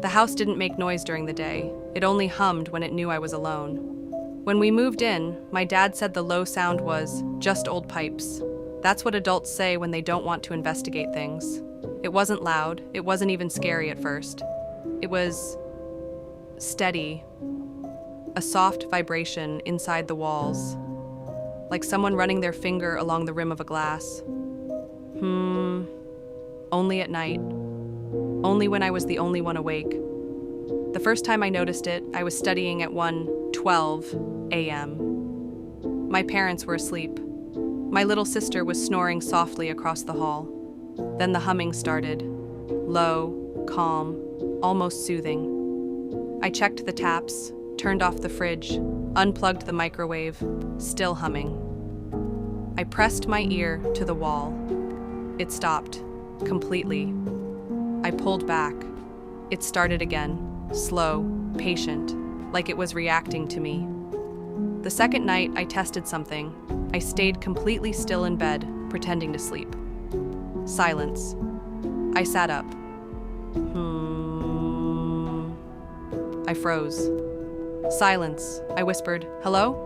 The house didn't make noise during the day. It only hummed when it knew I was alone. When we moved in, my dad said the low sound was just old pipes. That's what adults say when they don't want to investigate things. It wasn't loud. It wasn't even scary at first. It was steady, a soft vibration inside the walls, like someone running their finger along the rim of a glass. Only at night. Only when I was the only one awake. The first time I noticed it, I was studying at 1:12 a.m. My parents were asleep. My little sister was snoring softly across the hall. Then the humming started. Low, calm, almost soothing. I checked the taps, turned off the fridge, unplugged the microwave, still humming. I pressed my ear to the wall. It stopped, completely. I pulled back. It started again, slow, patient, like it was reacting to me. The second night, I tested something. I stayed completely still in bed, pretending to sleep. Silence. I sat up. I froze. Silence. I whispered, "Hello?"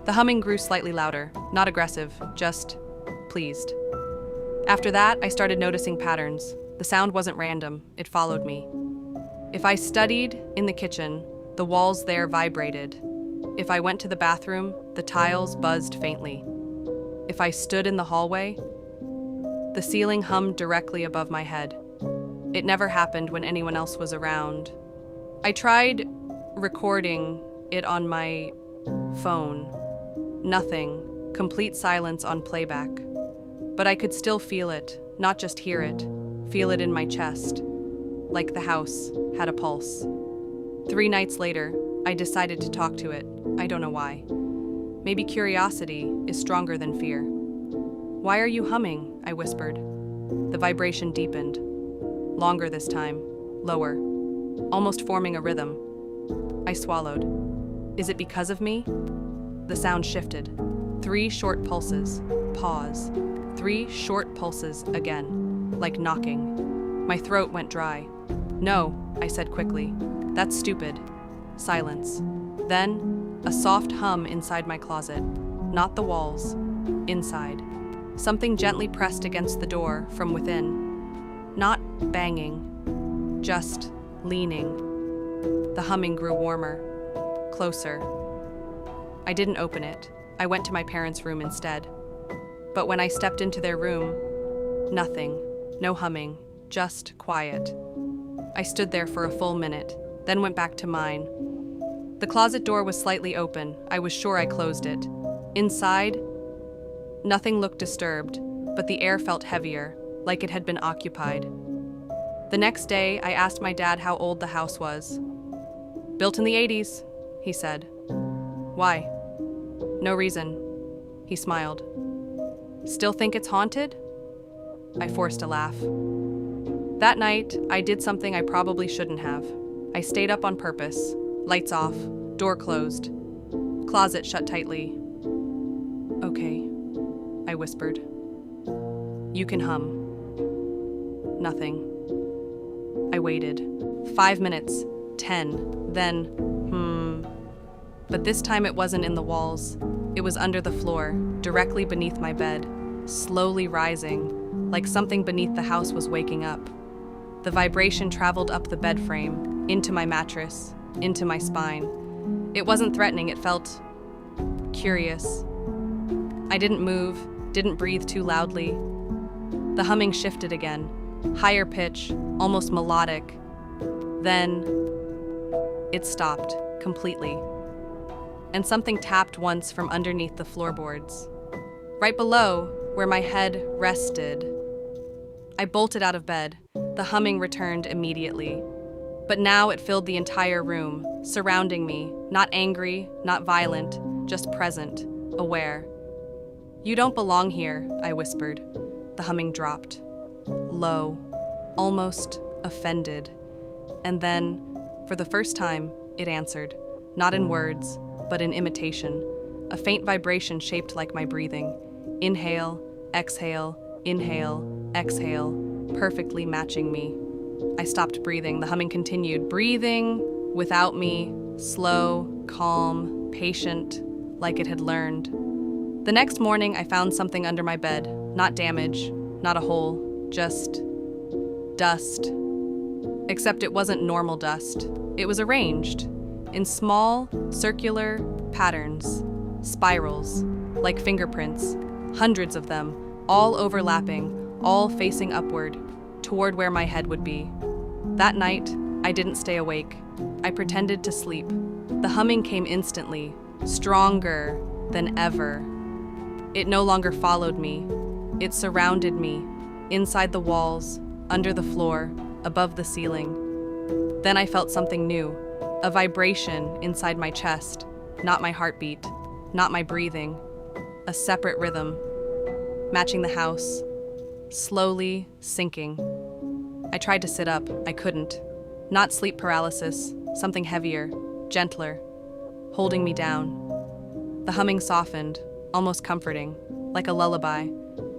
The humming grew slightly louder, not aggressive, just pleased. After that, I started noticing patterns. The sound wasn't random, it followed me. If I studied in the kitchen, the walls there vibrated. If I went to the bathroom, the tiles buzzed faintly. If I stood in the hallway, the ceiling hummed directly above my head. It never happened when anyone else was around. I tried recording it on my phone. Nothing, complete silence on playback. But I could still feel it, not just hear it, feel it in my chest, like the house had a pulse. 3 nights later, I decided to talk to it. I don't know why. Maybe curiosity is stronger than fear. "Why are you humming?" I whispered. The vibration deepened. Longer this time, lower, almost forming a rhythm. I swallowed. Is it because of me? The sound shifted. 3 short pulses. Pause. 3 short pulses again, like knocking. My throat went dry. "No," I said quickly. "That's stupid." Silence. Then, a soft hum inside my closet. Not the walls. Inside. Something gently pressed against the door from within. Not banging. Just leaning. The humming grew warmer. Closer. I didn't open it. I went to my parents' room instead. But when I stepped into their room, nothing. No humming. Just quiet. I stood there for a full minute, then went back to mine. The closet door was slightly open. I was sure I closed it. Inside, nothing looked disturbed, but the air felt heavier, like it had been occupied. The next day, I asked my dad how old the house was. "Built in the 80s, he said. "Why?" "No reason." He smiled. "Still think it's haunted?" I forced a laugh. That night, I did something I probably shouldn't have. I stayed up on purpose. Lights off, door closed, closet shut tightly. "Okay," I whispered. "You can hum." Nothing. I waited. 5 minutes, 10, then, But this time it wasn't in the walls. It was under the floor, directly beneath my bed, slowly rising, like something beneath the house was waking up. The vibration traveled up the bed frame, into my mattress, into my spine. It wasn't threatening, it felt curious. I didn't move, didn't breathe too loudly. The humming shifted again, higher pitch, almost melodic. Then it stopped completely. And something tapped once from underneath the floorboards. Right below, where my head rested. I bolted out of bed. The humming returned immediately. But now it filled the entire room, surrounding me, not angry, not violent, just present, aware. "You don't belong here," I whispered. The humming dropped. Low, almost offended. And then, for the first time, it answered, not in words, but in imitation, a faint vibration shaped like my breathing. Inhale, exhale, perfectly matching me. I stopped breathing. The humming continued, breathing without me, slow, calm, patient, like it had learned. The next morning, I found something under my bed. Not damage, not a hole, just dust. Except it wasn't normal dust. It was arranged in small, circular patterns, spirals, like fingerprints, hundreds of them, all overlapping, all facing upward, toward where my head would be. That night, I didn't stay awake. I pretended to sleep. The humming came instantly, stronger than ever. It no longer followed me. It surrounded me, inside the walls, under the floor, above the ceiling. Then I felt something new, a vibration inside my chest, not my heartbeat, not my breathing, a separate rhythm, matching the house, slowly sinking. I tried to sit up. I couldn't. Not sleep paralysis, something heavier, gentler, holding me down. The humming softened, almost comforting, like a lullaby.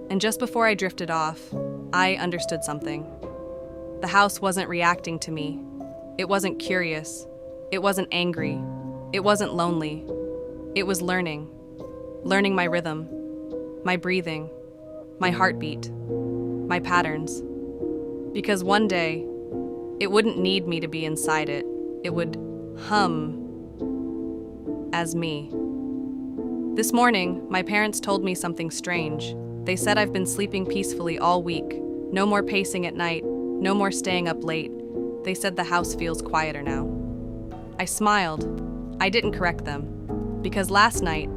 And just before I drifted off, I understood something. The house wasn't reacting to me. It wasn't curious. It wasn't angry. It wasn't lonely. It was learning my rhythm, my breathing, my heartbeat, my patterns. Because one day, it wouldn't need me to be inside it. It would hum as me. This morning, my parents told me something strange. They said I've been sleeping peacefully all week. No more pacing at night, no more staying up late. They said the house feels quieter now. I smiled. I didn't correct them. Because last night,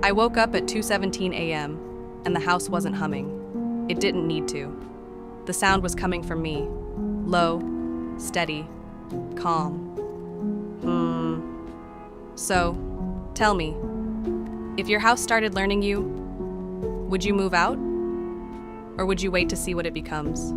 I woke up at 2:17 a.m. and the house wasn't humming. It didn't need to. The sound was coming from me. Low, steady, calm. So, tell me, if your house started learning you, would you move out? Or would you wait to see what it becomes?